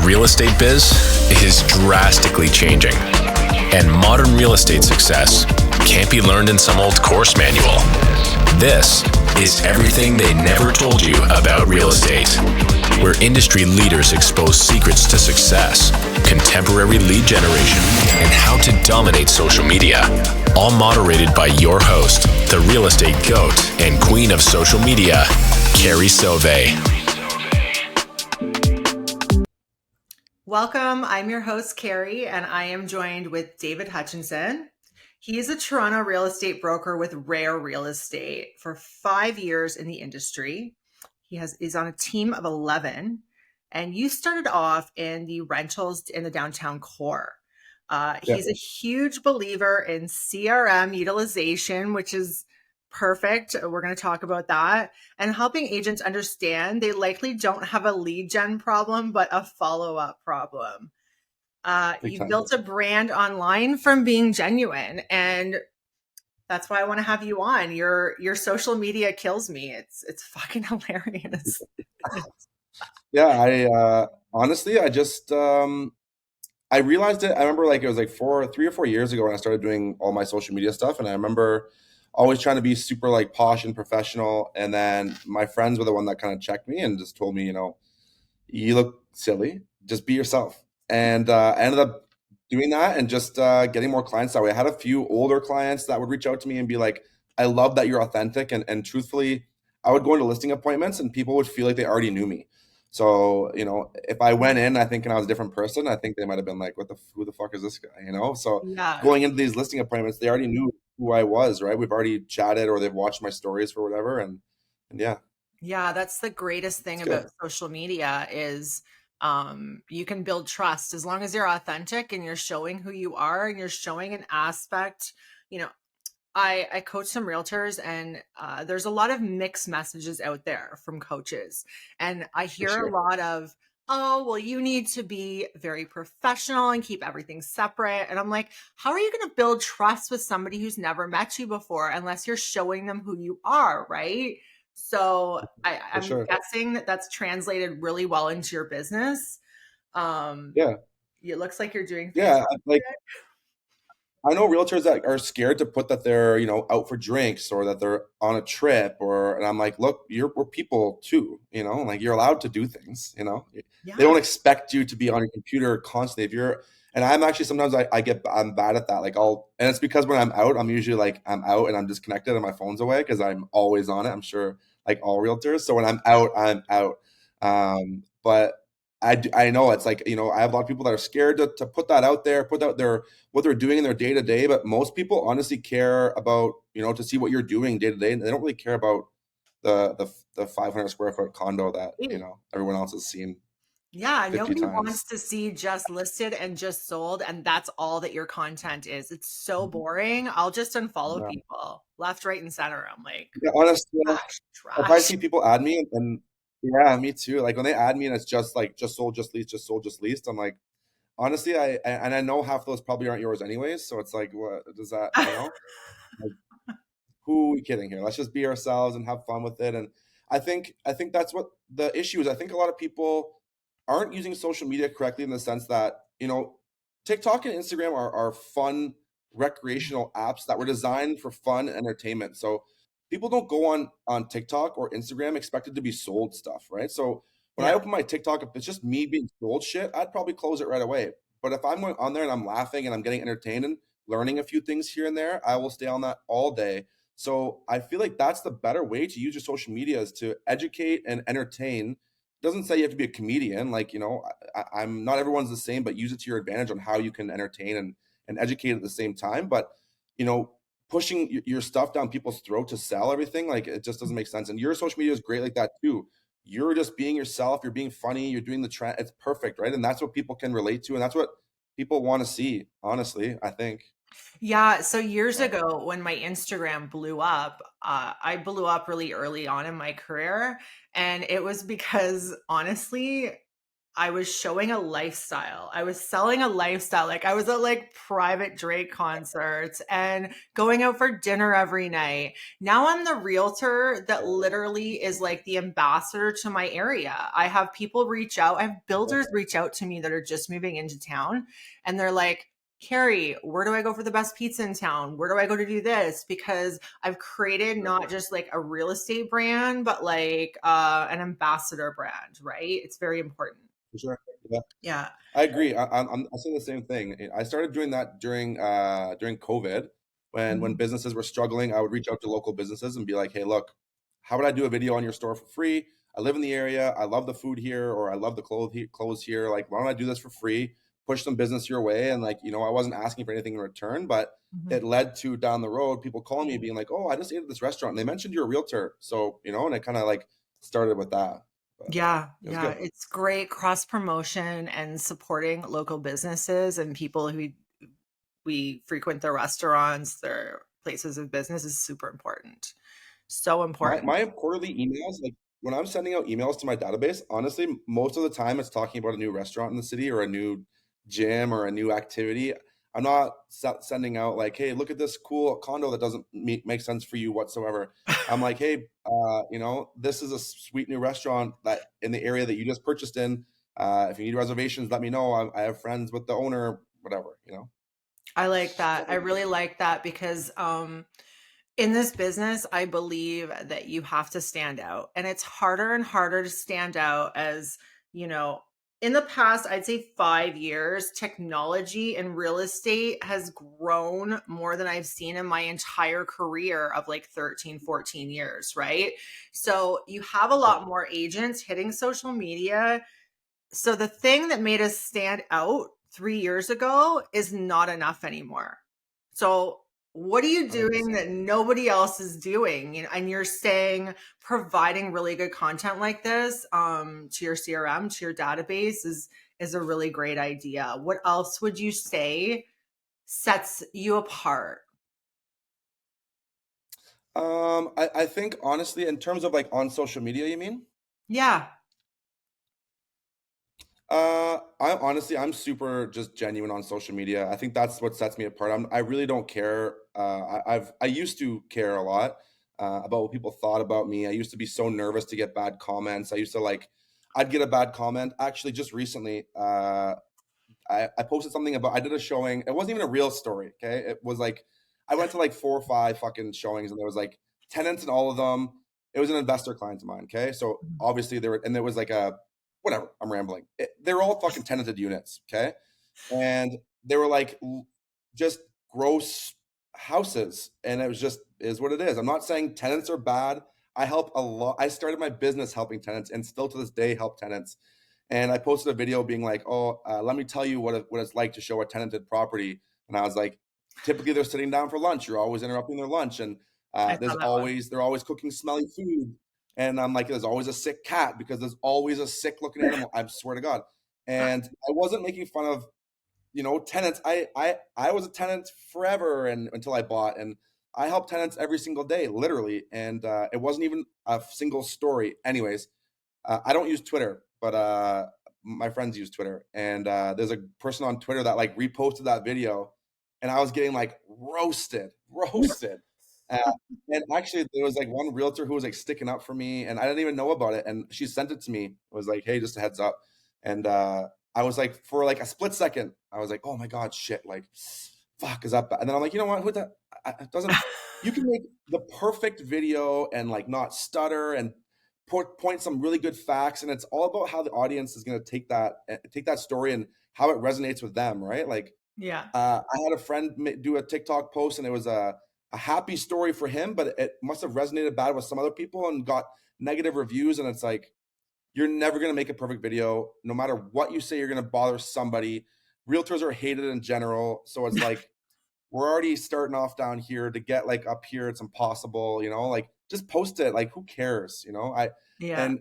real estate biz is drastically changing, and modern real estate success can't be learned in some old course manual. This is everything they never told you about real estate, where industry leaders expose secrets to success, contemporary lead generation, and how to dominate social media. All moderated by your host, the real estate goat and queen of social media, Carrie Soave. Welcome. I'm your host, Carrie, and I am joined with David Hutchinson. He is a Toronto real estate broker with Rare Real Estate for 5 years in the industry. Is on a team of 11, and you started off in the rentals in the downtown core. He's a huge believer in CRM utilization, which is perfect. We're going to talk about that, and helping agents understand they likely don't have a lead gen problem, but a follow-up problem. You've built a brand online from being genuine, and that's why I want to have you on. Your social media kills me. It's fucking hilarious. Yeah, I honestly, I just I realized it. I remember it was like 3 or 4 years ago when I started doing all my social media stuff, and I remember always trying to be super like posh and professional. And then my friends were the one that kind of checked me and just told me, you look silly. Just be yourself. And I ended up doing that and just getting more clients that way. I had a few older clients that would reach out to me and be like, I love that you're authentic. And truthfully, I would go into listing appointments and people would feel like they already knew me. So, if I went in, I think, and I was a different person, I think they might have been like, who the fuck is this guy? So going into these listing appointments, they already knew who I was, right? We've already chatted or they've watched my stories for whatever. And yeah. Yeah, that's the greatest thing about social media is you can build trust as long as you're authentic and you're showing who you are and you're showing an aspect. I coach some realtors, and there's a lot of mixed messages out there from coaches. And I hear a lot of, oh, well, you need to be very professional and keep everything separate. And I'm like, how are you going to build trust with somebody who's never met you before unless you're showing them who you are, right? So I'm guessing that that's translated really well into your business. It looks like you're doing fantastic. I know realtors that are scared to put that they're, out for drinks or that they're on a trip and I'm like, look, we're people too, you're allowed to do things, They don't expect you to be on your computer constantly. And I'm actually, sometimes I'm bad at that. And it's because when I'm out, I'm usually I'm out and I'm disconnected and my phone's away because I'm always on it. I'm sure like all realtors. So when I'm out, I'm out. But I know it's I have a lot of people that are scared to put that out there, put out what they're doing in their day to day. But most people honestly care about, to see what you're doing day to day. And they don't really care about the 500 square foot condo that, everyone else has seen. Yeah, nobody wants to see just listed and just sold, and that's all that your content is. It's so boring. I'll just unfollow people left, right, and center. I'm like, honestly, if I see people add me and yeah, me too. Like when they add me and it's just sold, just leased, just sold, just leased. I'm like, honestly, I know half of those probably aren't yours anyways. So it's like, what does that, who are we kidding here? Let's just be ourselves and have fun with it. And I think that's what the issue is. I think a lot of people aren't using social media correctly in the sense that, TikTok and Instagram are fun recreational apps that were designed for fun and entertainment. So people don't go on TikTok or Instagram expected to be sold stuff, right? So when I open my TikTok, if it's just me being sold shit, I'd probably close it right away. But if I'm going on there and I'm laughing and I'm getting entertained and learning a few things here and there, I will stay on that all day. So I feel like that's the better way to use your social media, is to educate and entertain. It doesn't say you have to be a comedian. I'm not everyone's the same, but use it to your advantage on how you can entertain and educate at the same time. But, pushing your stuff down people's throat to sell everything, it just doesn't make sense. And your social media is great like that too. You're just being yourself. You're being funny. You're doing the trend. It's perfect, right? And that's what people can relate to. And that's what people want to see, honestly, I think. Yeah. So years ago when my Instagram blew up, I blew up really early on in my career. And it was because honestly, I was showing a lifestyle. I was selling a lifestyle. Like I was at like private Drake concerts and going out for dinner every night. Now I'm the realtor that literally is like the ambassador to my area. I have people reach out. I have builders reach out to me that are just moving into town and they're like, Carrie, where do I go for the best pizza in town? Where do I go to do this? Because I've created not just like a real estate brand, but like an ambassador brand, right? It's very important. For sure. Yeah. Yeah. I agree. I say the same thing. I started doing that during COVID when businesses were struggling. I would reach out to local businesses and be like, "Hey, look, how would I do a video on your store for free? I live in the area. I love the food here, or I love the clothes here. Like, why don't I do this for free? Push some business your way." And like, I wasn't asking for anything in return, but it led to down the road people calling me being like, "Oh, I just ate at this restaurant and they mentioned you're a realtor." So and it kind of like started with that. But Yeah, it was yeah, good. it's great cross promotion and supporting local businesses and people who we frequent their restaurants, their places of business is super important. So important. My quarterly emails, like when I'm sending out emails to my database, honestly, most of the time it's talking about a new restaurant in the city or a new gym or a new activity. I'm not sending out like, "Hey, look at this cool condo that doesn't make sense for you whatsoever." I'm like, "Hey, this is a sweet new restaurant that in the area that you just purchased in. If you need reservations, let me know. I have friends with the owner, whatever." I like that. I really like that because in this business, I believe that you have to stand out. And it's harder and harder to stand out as, you know, in the past, I'd say 5 years, technology and real estate has grown more than I've seen in my entire career of like 13, 14 years, right? So you have a lot more agents hitting social media. So the thing that made us stand out 3 years ago is not enough anymore. So what are you doing 100%. that nobody else is doing? And you're saying providing really good content like this to your CRM, to your database is a really great idea. What else would you say sets you apart? I think honestly, in terms of like on social media, you mean? Yeah. I'm super just genuine on social media. I think that's what sets me apart. I really don't care. I used to care a lot about what people thought about me. I used to be so nervous to get bad comments. I'd get a bad comment. Actually, just recently, I posted something about I did a showing. It wasn't even a real story. Okay, it was like I went to like 4 or 5 fucking showings, and there was like tenants in all of them. It was an investor client of mine. Okay, so obviously there was like a whatever. I'm rambling. They were all fucking tenanted units. Okay, and they were like just gross houses, and it was just is what it is. I'm not saying tenants are bad. I help a lot. I started my business helping tenants, and still to this day help tenants. And I posted a video being like, "Oh, let me tell you what it's like to show a tenanted property." And I was like, "Typically, they're sitting down for lunch. You're always interrupting their lunch, and I saw that one. they're always cooking smelly food." And I'm like, "There's always a sick cat because there's always a sick looking animal." I swear to God. And I wasn't making fun of tenants. I was a tenant forever and until I bought, and I help tenants every single day, literally. And it wasn't even a single story. Anyways, I don't use Twitter, but my friends use Twitter, and there's a person on Twitter that like reposted that video, and I was getting like roasted. Uh, and actually, there was like one realtor who was like sticking up for me, and I didn't even know about it, and she sent it to me. It was like, "Hey, just a heads up," and I was like, for like a split second, I was like, "Oh my god, shit!" Like, fuck, is that bad? And then I'm like, you know what? Who that? It doesn't. You can make the perfect video and like not stutter and point some really good facts, and it's all about how the audience is going to take that story and how it resonates with them, right? Like Yeah. I had a friend do a TikTok post, and it was a happy story for him, but it must have resonated bad with some other people and got negative reviews. And it's like, you're never going to make a perfect video. No matter what you say, you're going to bother somebody. Realtors are hated in general. So it's like, we're already starting off down here. To get like up here, it's impossible, like just post it. Like, who cares? Yeah.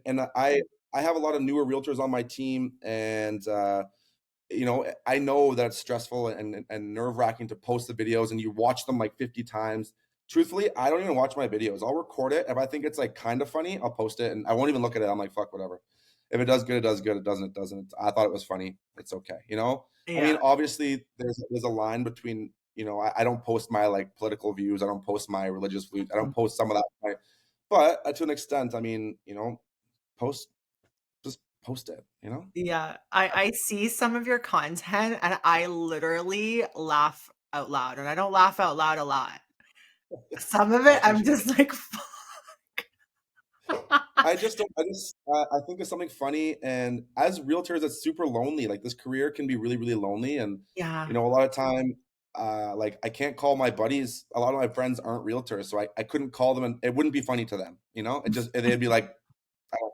I have a lot of newer realtors on my team, and I know that it's stressful and nerve-wracking to post the videos, and you watch them like 50 times. Truthfully, I don't even watch my videos. I'll record it. If I think it's like kind of funny, I'll post it, and I won't even look at it. I'm like, fuck, whatever. If it does good, it does good. It doesn't, it doesn't. I thought it was funny. It's okay. You know, I Yeah. mean, obviously there's a line between, you know, I don't post my like political views. I don't post my religious views. I don't post some of that. But to an extent, I mean, you know, just post it, you know? Yeah. I see some of your content and I literally laugh out loud, and I don't laugh out loud a lot. Some of I it, I'm appreciate it. just like, I just don't. I think it's something funny, and as realtors, it's super lonely. Like this career can be really, really lonely, and yeah. you know, a lot of time, like I can't call my buddies. A lot of my friends aren't realtors, so I couldn't call them, and it wouldn't be funny to them. You know, they'd be like, I don't,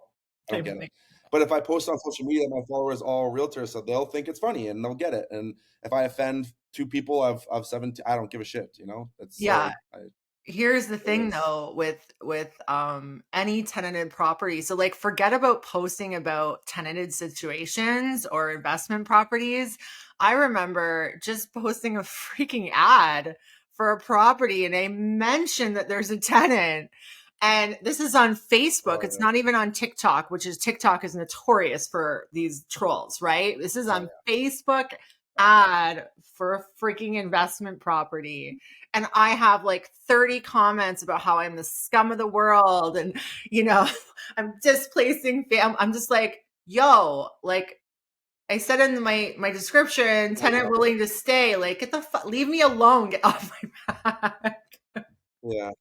I don't Type of get it. thing. But if I post on social media, my followers all realtors, so they'll think it's funny and they'll get it. And if I offend two people of 17, I don't give a shit. You know, it's Yeah. so. Here's the thing It's though with any tenanted property. So like forget about posting about tenanted situations or investment properties. I remember just posting a freaking ad for a property and I mentioned that there's a tenant. And this is on Facebook. It's not even on TikTok, which is TikTok is notorious for these trolls, right? This is on Facebook ad for a freaking investment property. And I have like 30 comments about how I'm the scum of the world and, you know, I'm displacing I'm just like, yo, like I said in my description, tenant willing to stay, like get the leave me alone, get off my back. yeah.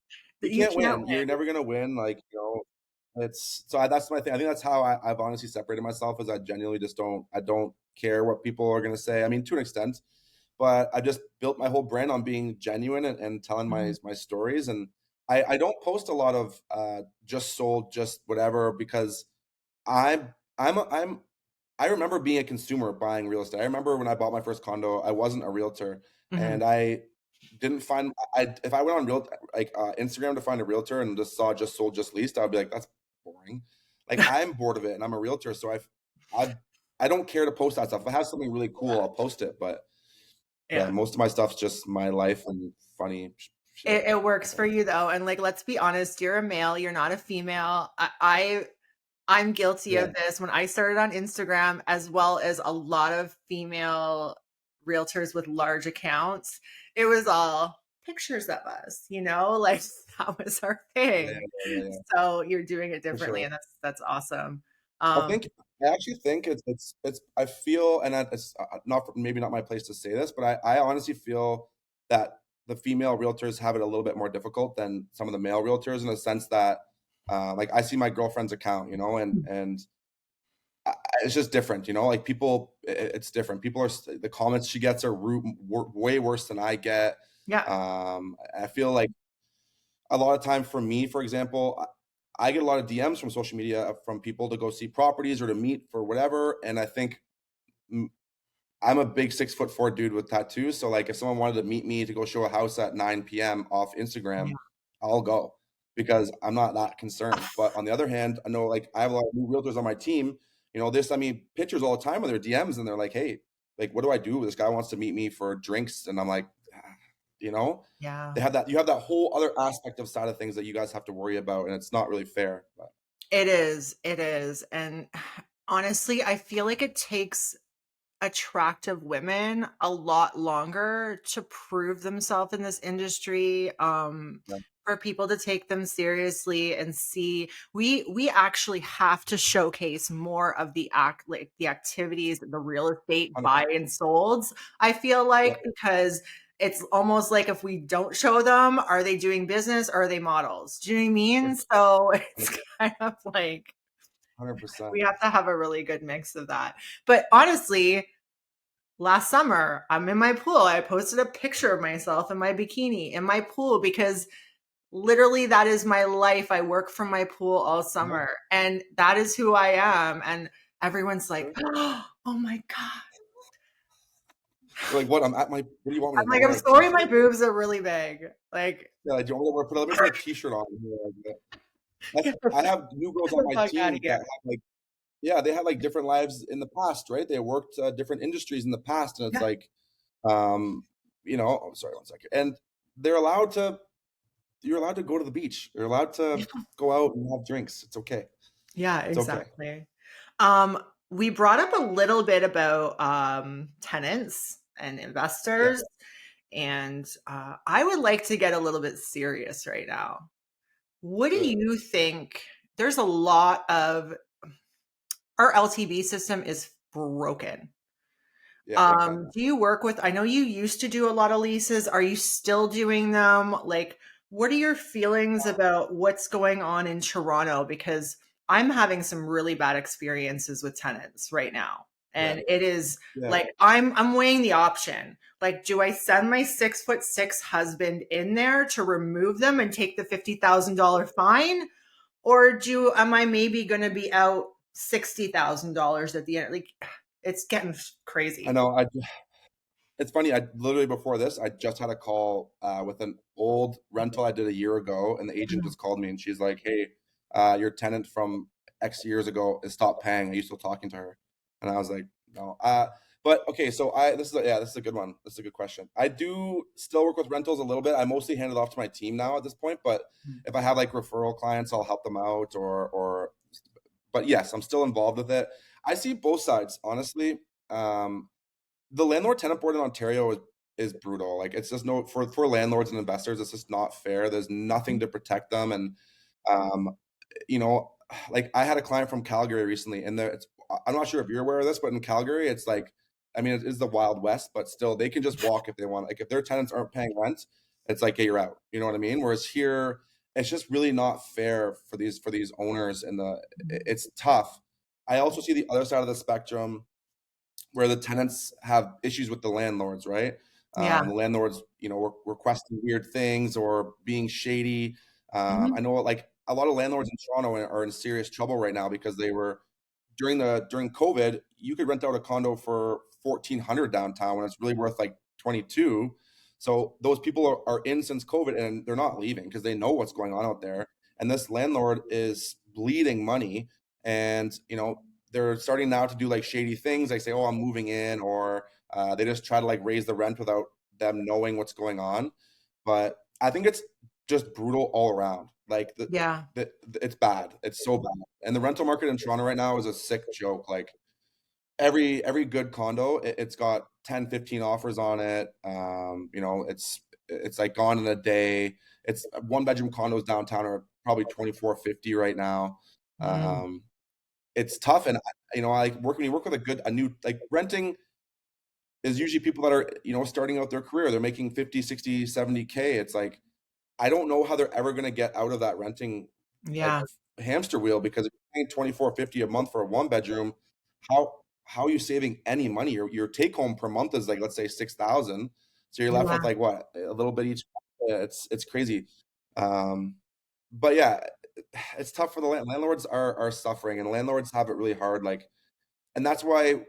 You You can't can't win. win. You're never gonna win. Like, you know, that's my thing. I think that's how I've honestly separated myself. Is I genuinely just I don't care what people are gonna say. I mean, to an extent, but I just built my whole brand on being genuine and telling Mhm. my stories. And I don't post a lot of just sold, just whatever, because I'm I remember being a consumer buying real estate. I remember when I bought my first condo, I wasn't a realtor, Mhm. and I didn't find I if I went on Instagram to find a realtor and just saw just sold, just leased, I'd be like, that's boring. Like I'm bored of it, and I'm a realtor, so I I don't care to post that stuff. If I have something really cool, I'll post it. But yeah, Yeah. most of my stuff's just my life and funny shit. It works for So you though. And like, let's be honest, you're a male, you're not a female. I'm guilty yeah, of this when I started on Instagram, as well as a lot of female realtors with large accounts. It was all pictures of us, you know, like that was our yeah, thing. yeah, So you're doing it for differently, sure. and that's awesome. I Um, think I actually think it's I feel, and it's not maybe not my place to say this, but I honestly feel that the female realtors have it a little bit more difficult than some of the male realtors in the sense that like I see my girlfriend's account, you know, and it's just different, you know, like people it's different. People are the comments she gets are way worse than I get. yeah, I feel like a lot of time for me, for example, I get a lot of DMs from social media from people to go see properties or to meet for whatever. And I think mm, I'm a big 6'4" dude with tattoos. So like if someone wanted to meet me to go show a house at 9 p.m. off Instagram, yeah. I'll go because I'm not that concerned. But on the other hand, I know like I have a lot of new realtors on my team. You know, they send me pictures all the time of their DMs and they're like, hey, like, what do I do? This guy wants to meet me for drinks. And I'm like, you know, Yeah. they have that, you have that whole other aspect of side of things that you guys have to worry about. And it's not really fair. But It is. It is. And honestly, I feel like it takes attractive women a lot longer to prove themselves in this industry, yeah, for people to take them seriously and see we actually have to showcase more of the activities, the real estate 100%. buy and solds. I feel Yeah, like because it's almost like if we don't show them, are they doing business or are they models? Do you know what I for mean? sure. So it's kind of like 100%. we have to have a really good mix of that. But honestly, last summer, I'm in my pool. I posted a picture of myself in my bikini in my pool because literally that is my life. I work from my pool all Yeah, summer and that is who I am. And everyone's like, sure. oh my God. You're like, what? I'm at my, what do you want me I'm to like, wear I'm a sorry, my t-shirt? boobs are really big. Like, Yeah, like, do you want me to let me put a t-shirt on here. Like, that's, get the, I have new get girls on the my fuck out team of that here. have like, yeah, they had like different lives in the past, right? They worked different industries in the past. And it's Yeah. like, um, you know, oh, sorry, one second. And they're allowed to, you're allowed to go to the beach. You're allowed to go out and have drinks. It's okay. Yeah, It's okay. exactly. We brought up a little bit about tenants and investors, and I would like to get a little bit serious right now. What do you think? There's a lot of our LTV system is broken. Do you work with, I know you used to do a lot of leases. Are you still doing them? Like, what are your feelings about what's going on in Toronto? Because I'm having some really bad experiences with tenants right now. And it is like, I'm weighing the option. Like, do I send my 6'6" husband in there to remove them and take the $50,000 fine? Or am I maybe going to be out $60,000 at the end? Like, it's getting crazy. I know. It's funny. I literally before this, I just had a call with an old rental I did a year ago, and the agent just called me and she's like, "Hey, your tenant from X years ago is stopped paying. Are you still talking to her?" And I was like, "No." But okay, so this is a good one. This is a good question. I do still work with rentals a little bit. I mostly hand it off to my team now at this point. But if I have like referral clients, I'll help them out. But yes, I'm still involved with it. I see both sides, honestly. The landlord tenant board in Ontario is brutal. Like it's just for landlords and investors, it's just not fair. There's nothing to protect them. And you know, like I had a client from Calgary recently, and I'm not sure if you're aware of this, but in Calgary, it's like, I mean, it is the Wild West, but still they can just walk if they want. Like if their tenants aren't paying rent, it's like, hey, you're out. You know what I mean? Whereas here, it's just really not fair for these owners, and it's tough. I also see the other side of the spectrum where the tenants have issues with the landlords, right? Yeah. The landlords, were requesting weird things or being shady. Mhm. I know like a lot of landlords in Toronto are in serious trouble right now because they were during COVID, you could rent out a condo for 1,400 downtown when it's really worth like 22. So those people are in since COVID and they're not leaving because they know what's going on out there. And this landlord is bleeding money, and they're starting now to do like shady things. Like say, "Oh, I'm moving in," or they just try to like raise the rent without them knowing what's going on. But I think it's just brutal all around. Like Yeah. it's bad. It's so bad. And the rental market in Toronto right now is a sick joke. Like every good condo, it's got 10, 15 offers on it. It's like gone in a day. It's one bedroom condos downtown are probably 24.50 right now. Mm. It's tough. And when you work with a new, like renting is usually people that are, starting out their career. They're making 50, 60, 70K. It's like, I don't know how they're ever going to get out of that renting like Yeah. hamster wheel, because if you're paying 24.50 a month for a one bedroom, how are you saving any money? Your take home per month is like, let's say 6,000. So you're left Yeah. with like what, a little bit each. It's crazy. But yeah, it's tough for the landlords are suffering, and landlords have it really hard. Like, and that's why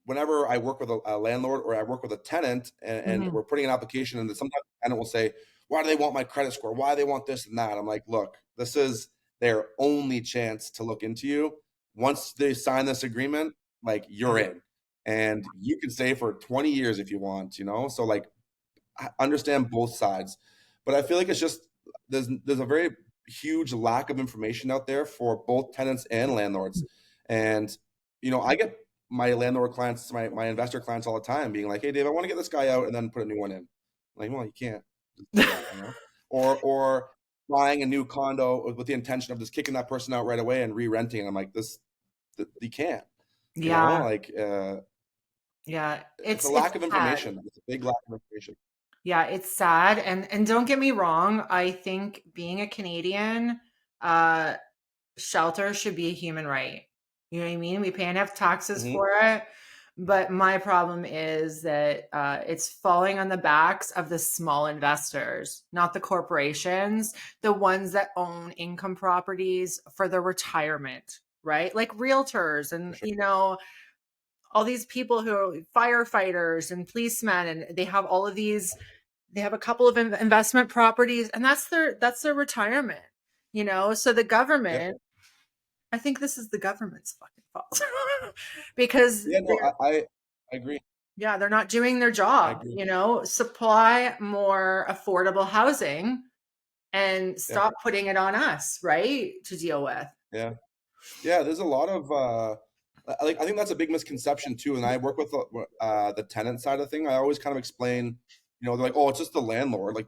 whenever I work with a landlord or I work with a tenant, and Mhm. we're putting an application, and sometimes the tenant will say, "Why do they want my credit score? Why do they want this and that?" I'm like, "Look, this is their only chance to look into you. Once they sign this agreement, like you're in, and you can stay for 20 years if you want, So like, I understand both sides, but I feel like it's just there's a very huge lack of information out there for both tenants and landlords. And I get my landlord clients, my investor clients all the time being like, "Hey Dave, I want to get this guy out and then put a new one in." I'm like, well, you can't just do that. Or buying a new condo with the intention of just kicking that person out right away and re-renting. And I'm like, you can't, Yeah. like Yeah. it's a It's lack of sad. information. It's a big lack of information. Yeah, it's sad. And don't get me wrong, I think being a Canadian, uh, shelter should be a human right. You know what I mean? We pay enough taxes Hmm. for it. But my problem is that it's falling on the backs of the small investors, not the corporations, the ones that own income properties for their retirement, right? Like realtors For and, sure. all these people who are firefighters and policemen, and they have all of these, they have a couple of investment properties, and that's their retirement, so the Yeah. government, I think this is the government's fucking fault because Yeah, no, I agree. they're not doing their I job, agree. supply more affordable housing and Yeah. stop putting it on us, right, to deal with. Yeah. Yeah. There's a lot of like, I think that's a big misconception too. And I work with the tenant side of thing. I always kind of explain, they're like, oh, it's just the landlord. Like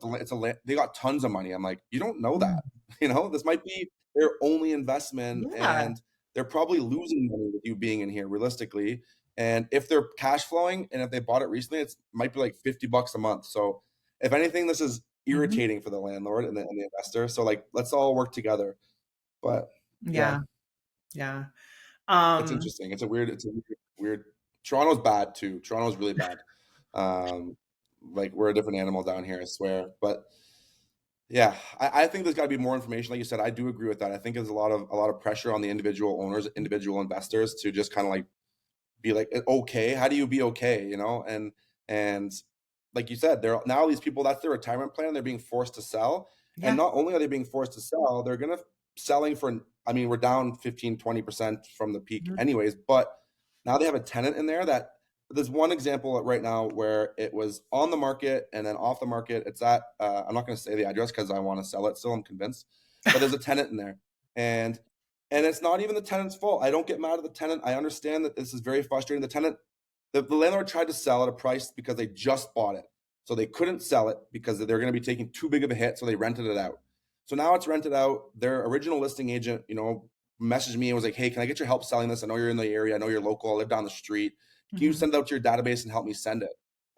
they got tons of money. I'm like, you don't know that. This might be their only investment, Yeah. and they're probably losing money with you being in here realistically. And if they're cash flowing, and if they bought it recently, it might be like $50 a month. So if anything, this is irritating for the landlord and the investor. So like, let's all work together. But Yeah. it's interesting. It's a weird. Toronto's bad too. Toronto's really bad. Like, we're a different animal down here, I swear. But yeah, I think there's got to be more information. Like you said, I do agree with that. I think there's a lot of pressure on the individual owners, individual investors to just kind of like be like, okay, how do you be okay? And like you said, there now these people, that's their retirement plan. They're being forced to sell. Yeah. And not only are they being forced to sell, they're going to selling for, I mean, we're down 15-20% from the peak anyways, but now they have a tenant in there that there's one example right now where it was on the market and then off the market. It's at, I'm not going to say the address because I want to sell it still, I'm convinced, but there's a tenant in there. And it's not even the tenant's fault. I don't get mad at the tenant. I understand that this is very frustrating. The tenant, the landlord tried to sell at a price because they just bought it. So they couldn't sell it because they're going to be taking too big of a hit. So they rented it out. So now it's rented out. Their original listing agent, messaged me and was like, hey, can I get your help selling this? I know you're in the area. I know you're local. I live down the street. Can you send it out to your database and help me send it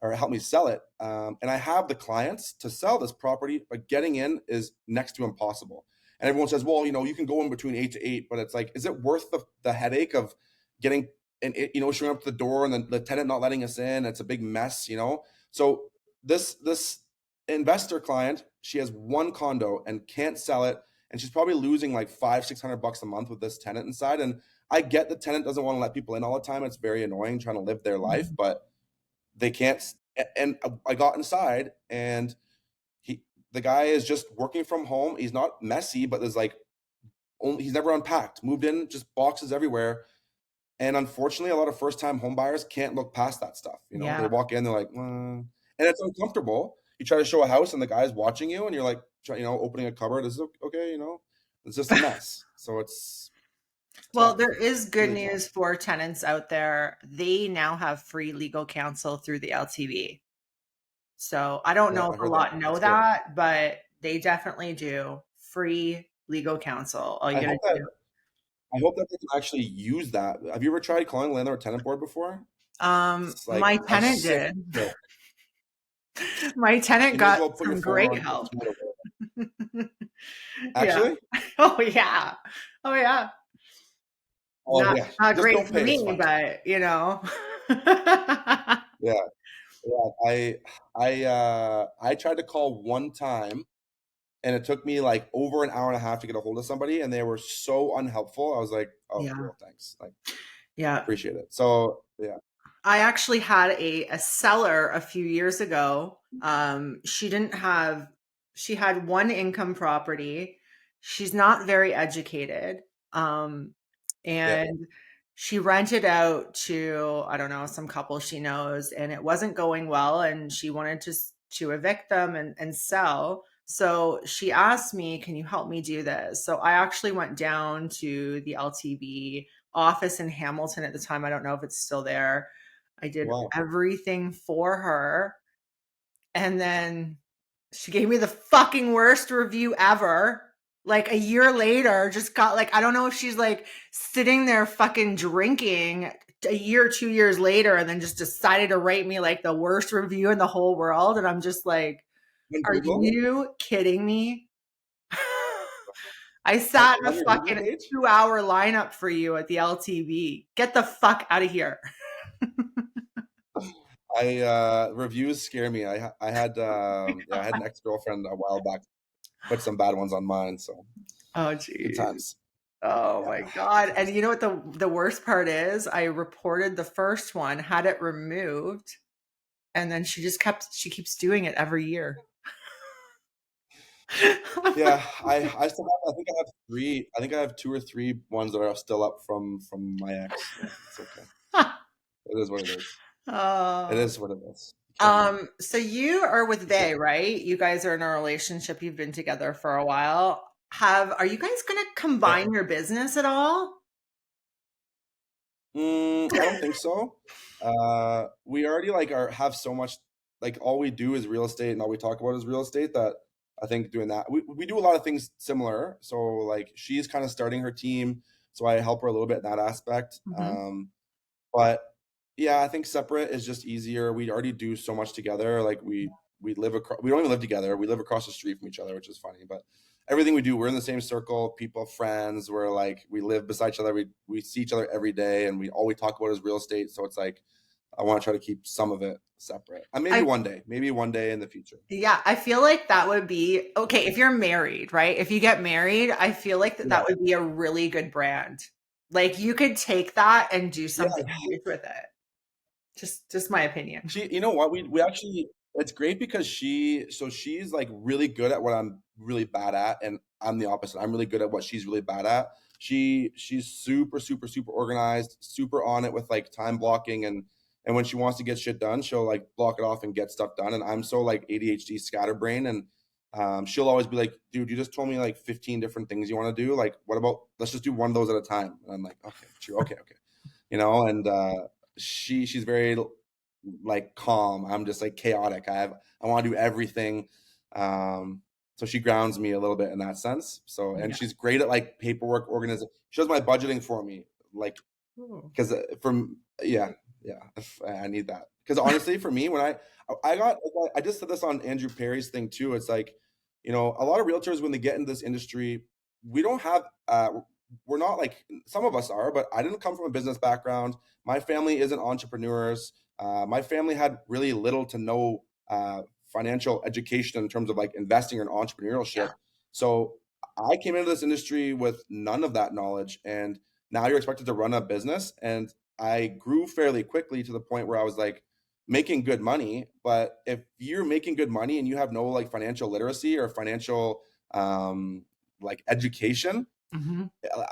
or help me sell it? And I have the clients to sell this property, but getting in is next to impossible. And everyone says, well, you can go in between 8 to 8, but it's like, is it worth the headache of getting and showing up to the door and then the tenant not letting us in? It's a big mess, So this investor client, she has one condo and can't sell it, and she's probably losing like $500-600 a month with this tenant inside. And I get the tenant doesn't want to let people in all the time. It's very annoying trying to live their life, but they can't. And I got inside, and the guy is just working from home. He's not messy, but there's like he's never unpacked, moved in, just boxes everywhere. And unfortunately, a lot of first-time home buyers can't look past that stuff. They walk in, they're like, and it's uncomfortable. You try to show a house, and the guy's watching you, and you're like, opening a cupboard. Is it okay? It's just a mess. So it's well, tough. there is good Really news for tenants out there. They now have free legal counsel through the LTV. So I don't know if a lot know that, but they definitely do. Free legal counsel. All you gotta do. I hope that they can actually use that. Have you ever tried calling the landlord tenant board before? Like, my tenant did. My tenant got some great help. Actually? Oh yeah. Oh yeah. Oh, not great for me, but Yeah. I tried to call one time, and it took me like over an hour and a half to get a hold of somebody, and they were so unhelpful. I was like, oh, cool, thanks. Like, appreciate it. So yeah. I actually had a seller a few years ago. She had one income property. She's not very educated. And she rented out to, I don't know, some couple she knows, and it wasn't going well. And she wanted to evict them and sell. So she asked me, can you help me do this? So I actually went down to the LTV office in Hamilton at the time. I don't know if it's still there. I did everything for her. And then she gave me the fucking worst review ever. Like a year later, just got like, I don't know if she's like sitting there fucking drinking a year, 2 years later, and then just decided to rate me like the worst review in the whole world. And I'm just like, are you kidding me? I sat in a fucking 2-hour lineup for you at the LTV. Get the fuck out of here. Reviews scare me. I had an ex-girlfriend a while back put some bad ones on mine. So geez. Good times. Oh my God. And you know what the worst part is? I reported the first one, had it removed, and then she keeps doing it every year. Yeah, I still have, I think I have 3. I think I have 2 or 3 ones that are still up from my ex. Yeah, it's okay. It is what it is. It is what it is. So you are with Vay, right? You guys are in a relationship. You've been together for a while. Are you guys going to combine your business at all? I don't think so. We already like have so much, like all we do is real estate and all we talk about is real estate, that I think doing that, we do a lot of things similar. So like she's kind of starting her team, so I help her a little bit in that aspect. But yeah, I think separate is just easier. We already do so much together. Like we live across, we don't even live together. We live across the street from each other, which is funny. But everything we do, we're in the same circle, people, friends. We're like, we live beside each other. We see each other every day, and all we talk about is real estate. So it's like, I want to try to keep some of it separate. And maybe one day in the future. Yeah, I feel like that would be okay if you're married, right? If you get married, I feel like that would be a really good brand. Like you could take that and do something huge with it. Just my opinion. You know what? We actually, it's great because she's like really good at what I'm really bad at, and I'm the opposite. I'm really good at what she's really bad at. She's super, super, super organized, super on it with like time blocking, and when she wants to get shit done, she'll like block it off and get stuff done. And I'm so like ADHD scatterbrain, and she'll always be like, dude, you just told me like 15 different things you want to do. Like, what about, let's just do one of those at a time. And I'm like, okay, true. Okay. And she's very like calm. I'm just like chaotic. I want to do everything. So she grounds me a little bit in that sense. So, and she's great at like paperwork organization. She does my budgeting for me, like, because I need that. Because honestly, for me, when I just said this on Andrew Perry's thing too. It's like, a lot of realtors, when they get into this industry, we don't have, we're not like, some of us are, but I didn't come from a business background. My family isn't entrepreneurs. My family had really little to no financial education in terms of like investing or entrepreneurship. Yeah. So I came into this industry with none of that knowledge, and now you're expected to run a business. And I grew fairly quickly to the point where I was like making good money. But if you're making good money and you have no like financial literacy or financial like education,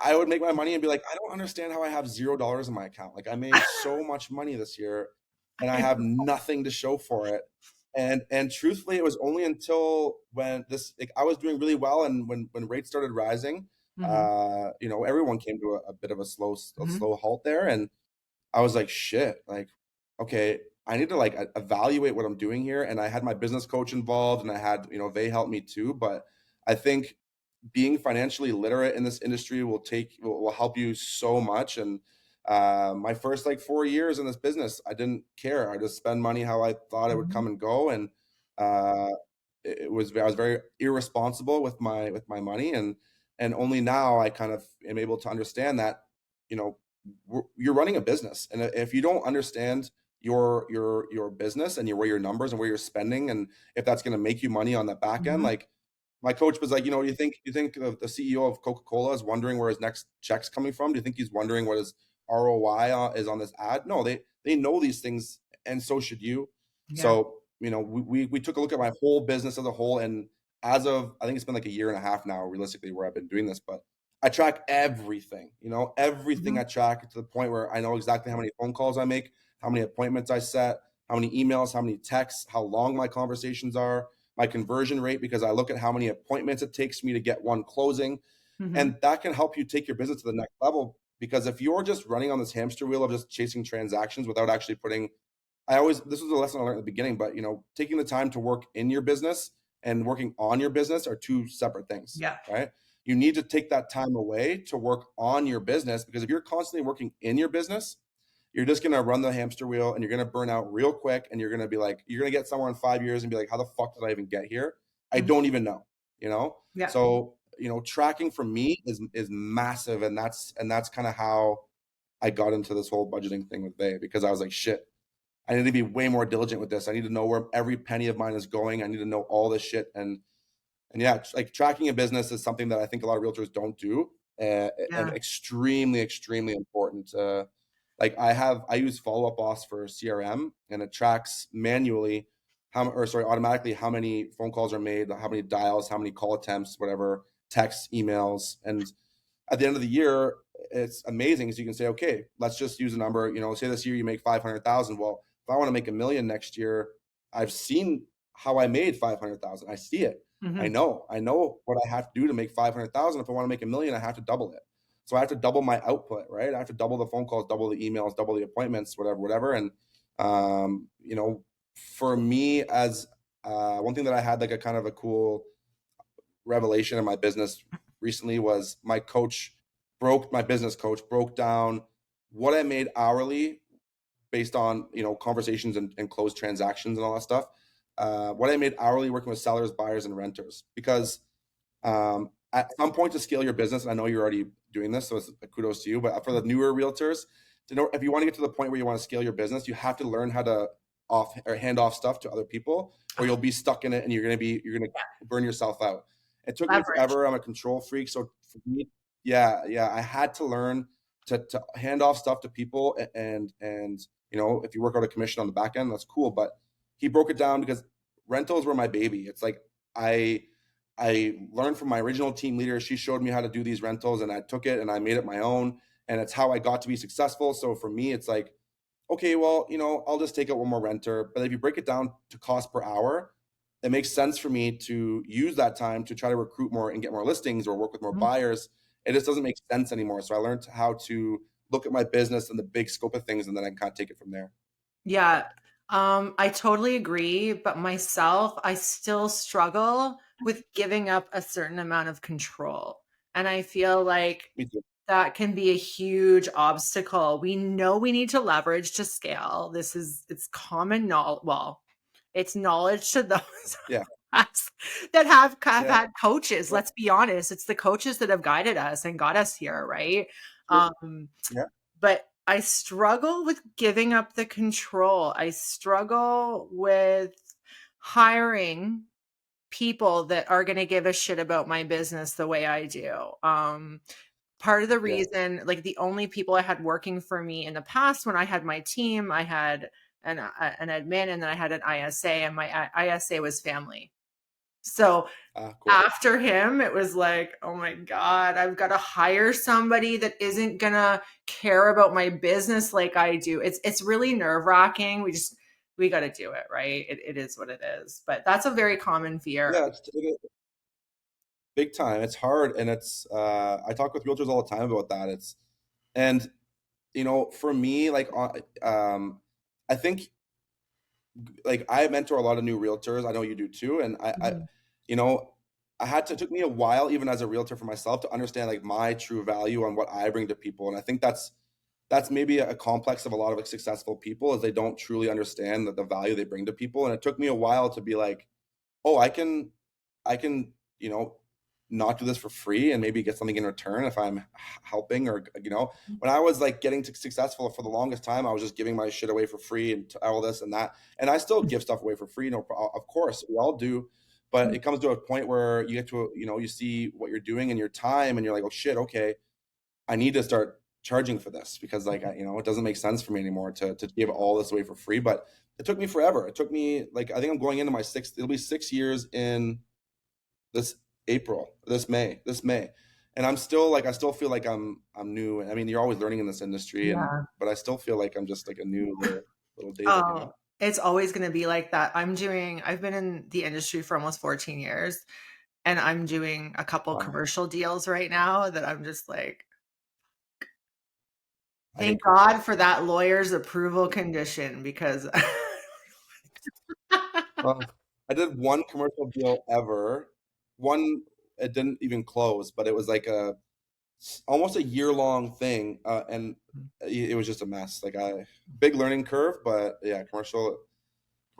I would make my money and be like, I don't understand how I have $0 in my account. Like I made so much money this year and I have nothing to show for it. And truthfully, it was only until when I was doing really well, and when rates started rising, everyone came to a bit of a slow halt there. And I was like, shit, like, okay, I need to like evaluate what I'm doing here. And I had my business coach involved, and I had, they helped me too. But I think being financially literate in this industry will help you so much. And my first like 4 years in this business, I didn't care. I just spend money how I thought it would come and go. And I was very irresponsible with my money. And only now I kind of am able to understand that, you're running a business. And if you don't understand your business and where your numbers and where you're spending, and if that's going to make you money on the back end, like, my coach was like, do you think the CEO of Coca-Cola is wondering where his next check's coming from? Do you think he's wondering what his ROI is on this ad? No, they know these things, and so should you. Yeah. So, we took a look at my whole business as a whole, and as of, I think it's been like a year and a half now, realistically, where I've been doing this, but I track everything, everything I track to the point where I know exactly how many phone calls I make, how many appointments I set, how many emails, how many texts, how long my conversations are, my conversion rate, because I look at how many appointments it takes me to get one closing. And that can help you take your business to the next level. Because if you're just running on this hamster wheel of just chasing transactions without actually this was a lesson I learned at the beginning, but taking the time to work in your business and working on your business are two separate things. Yeah. Right. You need to take that time away to work on your business, because if you're constantly working in your business, you're just going to run the hamster wheel and you're going to burn out real quick. And you're going to be like, you're going to get somewhere in 5 years and be like, how the fuck did I even get here? I don't even know, Yeah. So, tracking for me is massive. And that's kind of how I got into this whole budgeting thing with Bay, because I was like, shit, I need to be way more diligent with this. I need to know where every penny of mine is going. I need to know all this shit. And yeah, like tracking a business is something that I think a lot of realtors don't do. And extremely, extremely important. Like I use Follow Up Boss for CRM, and it tracks manually automatically how many phone calls are made, how many dials, how many call attempts, whatever, texts, emails. And at the end of the year, it's amazing. So you can say, okay, let's just use a number, say this year you make 500,000. Well, if I want to make $1 million next year, I've seen how I made 500,000. I see it. I know what I have to do to make 500,000. If I want to make $1 million, I have to double it. So I have to double my output, right? I have to double the phone calls, double the emails, double the appointments, whatever. And, you know, for me as one thing that I had like a kind of a cool revelation in my business recently was my business coach broke down what I made hourly based on, you know, conversations and closed transactions and all that stuff. What I made hourly working with sellers, buyers, and renters. Because at some point to scale your business, and I know you're already doing this, so it's kudos to you, but for the newer realtors, to know if you want to get to the point where you want to scale your business, you have to learn how to hand off stuff to other people, or you'll be stuck in it and you're going to burn yourself out. It took me forever. I'm a control freak. So for me, I had to learn to hand off stuff to people, and you know, if you work out a commission on the back end, that's cool. But he broke it down because rentals were my baby. It's like I learned from my original team leader. She showed me how to do these rentals, and I took it and I made it my own, and it's how I got to be successful. So for me, it's like, okay, well, you know, I'll just take out one more renter. But if you break it down to cost per hour, it makes sense for me to use that time to try to recruit more and get more listings or work with more buyers. It just doesn't make sense anymore. So I learned how to look at my business and the big scope of things, and then I can kind of take it from there. Yeah. I totally agree, but myself, I still struggle with giving up a certain amount of control. And I feel like Me too. that can be a huge obstacle. We know we need to leverage to scale. It's common knowledge. Well, it's knowledge to those that have had coaches. Let's be honest. It's the coaches that have guided us and got us here, right? But I struggle with giving up the control. I struggle with hiring people that are going to give a shit about my business the way I do. Part of the reason, like the only people I had working for me in the past when I had my team, I had an admin and then I had an ISA, and my ISA was family. So cool. After him, it was like, oh my God, I've got to hire somebody that isn't going to care about my business like I do. It's really nerve-wracking. We got to do it, right? It is what it is. But that's a very common fear. Yeah, big time. It's hard. And it's, I talk with realtors all the time about that. And you know, for me, like, I think like I mentor a lot of new realtors. I know you do too. And I you know, it took me a while, even as a realtor for myself, to understand like my true value on what I bring to people. And I think that's maybe a complex of a lot of successful people, is they don't truly understand the value they bring to people. And it took me a while to be like, oh, I can, you know, not do this for free and maybe get something in return if I'm helping. Or, you know, when I was like getting successful for the longest time, I was just giving my shit away for free and all this and that. And I still give stuff away for free. No, of course we all do. But it comes to a point where you get to, you know, you see what you're doing in your time and you're like, oh shit, okay, I need to start charging for this, because like, you know, it doesn't make sense for me anymore to give all this away for free. But it took me forever. It took me like, I think I'm going into my it'll be 6 years in this May. And I'm still like, I still feel like I'm new. I mean, you're always learning in this industry, but I still feel like I'm just like a new little David, you know? It's always going to be like that. I've been in the industry for almost 14 years, and I'm doing a couple commercial deals right now that I'm just like, thank God for that lawyer's approval condition, because I did one commercial deal ever. It didn't even close, but it was like almost a year-long thing, and it was just a mess. Like big learning curve, but yeah, commercial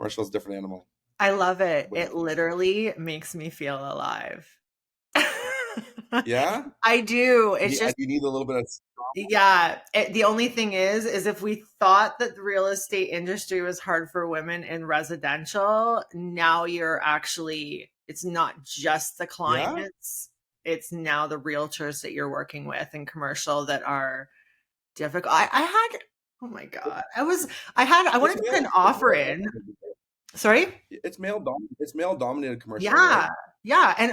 is a different animal. I love it. It literally makes me feel alive. Yeah, I do. It's just, you need a little bit of. Yeah. The only thing is if we thought that the real estate industry was hard for women in residential, now it's not just the clients. It's now the realtors that you're working with in commercial that are difficult. Oh my God. I wanted to put an offer in. Sorry? It's male dominated commercial. Yeah. Right? Yeah. And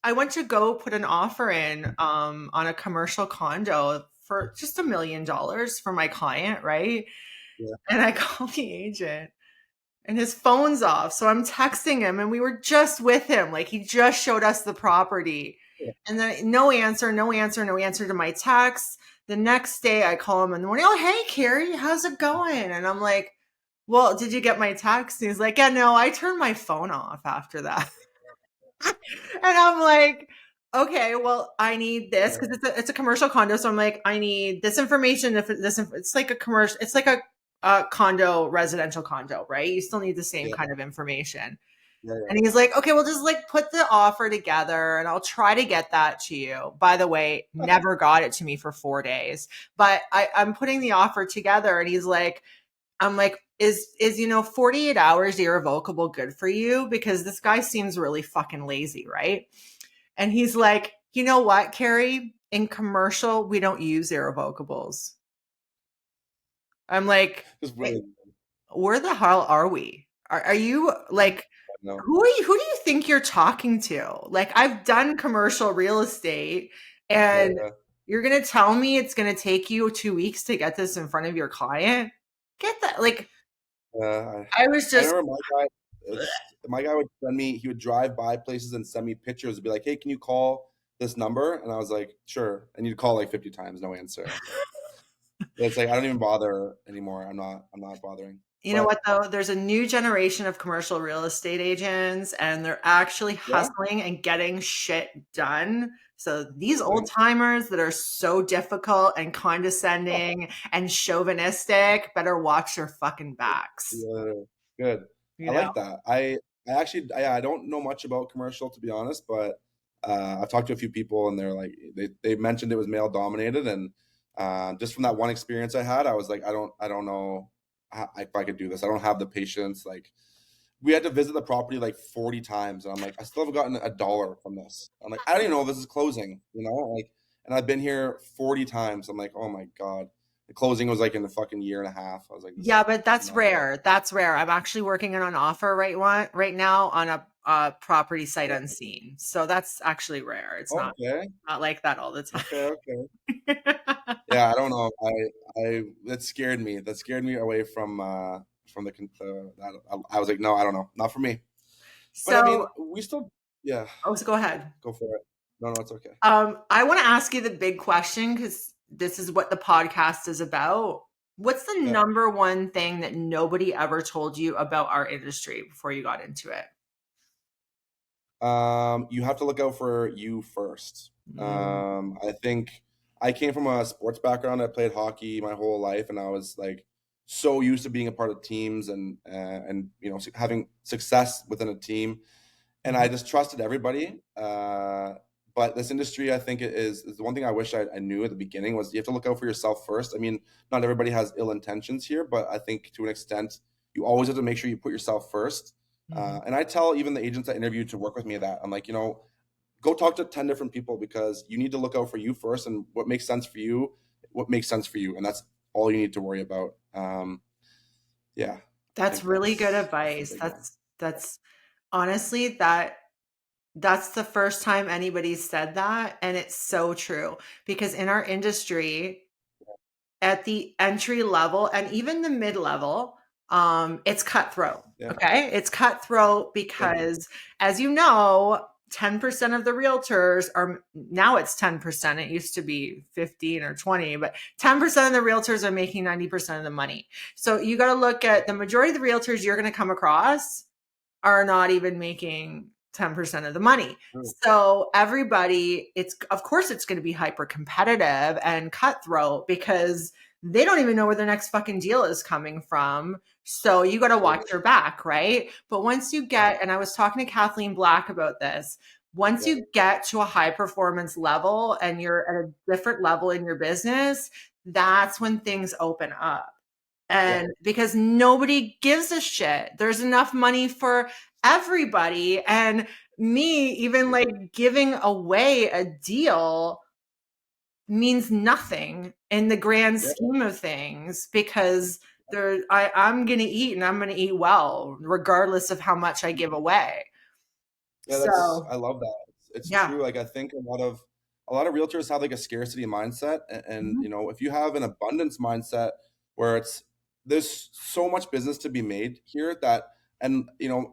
I went to go put an offer in on a commercial condo for just $1 million for my client, right? Yeah. And I called the agent and his phone's off. So I'm texting him, and we were just with him. Like, he just showed us the property. And then no answer to my text. The next day I call him in the morning. Oh, hey, Carrie, how's it going? And I'm like, well, did you get my text? And he's like, yeah, no, I turned my phone off after that. And I'm like, okay, well, I need this because it's a commercial condo. So I'm like, I need this information. It's like a commercial, it's like a condo, residential condo, right? You still need the same kind of information. And he's like, okay, well, just like put the offer together and I'll try to get that to you. By the way, never got it to me for 4 days, but I'm putting the offer together. And he's like, I'm like, is 48 hours irrevocable good for you? Because this guy seems really fucking lazy, right? And he's like, you know what, Carrie? In commercial, we don't use irrevocables. I'm like, where the hell are we? Are you like, who do you think you're talking to? Like, I've done commercial real estate and you're going to tell me it's going to take you 2 weeks to get this in front of your client? Get that? Like, I was just. I remember my guy would send me, he would drive by places and send me pictures and be like, hey, can you call this number? And I was like, sure. And you'd call like 50 times, no answer. It's like, I don't even bother anymore. I'm not bothering. You know what, though? There's a new generation of commercial real estate agents, and they're actually hustling and getting shit done. So these old timers that are so difficult and condescending and chauvinistic better watch their fucking backs. Yeah, good. I like that. I actually, I don't know much about commercial, to be honest, but I've talked to a few people and they're like, they mentioned it was male dominated. And just from that one experience I had, I was like, I don't know if I could do this. I don't have the patience. Like, we had to visit the property like 40 times. And I'm like, I still haven't gotten $1 from this. I'm like, I don't even know if this is closing, like, and I've been here 40 times. I'm like, oh my God. The closing was like in a fucking year and a half. I was like, yeah, but that's rare. That's rare. I'm actually working on an offer right now on a property sight unseen. So that's actually rare. It's not like that all the time. Okay. Yeah, I don't know. That scared me. That scared me away from the I was like, no, I don't know. Not for me. So, but I mean, we still, Oh, so go ahead. Go for it. No, it's okay. I want to ask you the big question because this is what the podcast is about. What's the number one thing that nobody ever told you about our industry before you got into it? You have to look out for you first. I think I came from a sports background. I played hockey my whole life, and I was like so used to being a part of teams and having success within a team, and I just trusted everybody. But this industry, I think is the one thing I wish I knew at the beginning was you have to look out for yourself first. I mean, not everybody has ill intentions here, but I think to an extent, you always have to make sure you put yourself first. And I tell even the agents that interview to work with me that I'm like, go talk to 10 different people because you need to look out for you first and what makes sense for you. And that's all you need to worry about. That's really good advice. That's honestly, that's the first time anybody's said that. And it's so true because in our industry at the entry level and even the mid-level, it's cutthroat. Okay. It's cutthroat because as you know, 10% of the realtors are now it's 10%. It used to be 15 or 20, but 10% of the realtors are making 90% of the money. So you got to look at the majority of the realtors you're going to come across are not even making 10% of the money. So everybody, of course it's going to be hyper competitive and cutthroat because they don't even know where their next fucking deal is coming from. So you got to watch your back, right? But once you get, and I was talking to Kathleen Black about this, once you get to a high performance level and you're at a different level in your business, that's when things open up. And because nobody gives a shit, there's enough money for everybody. And me, even like giving away a deal means nothing in the grand scheme of things because I'm going to eat and I'm going to eat well, regardless of how much I give away. Yeah, I love that. It's true. Like I think a lot of realtors have like a scarcity mindset, and if you have an abundance mindset where there's so much business to be made here that And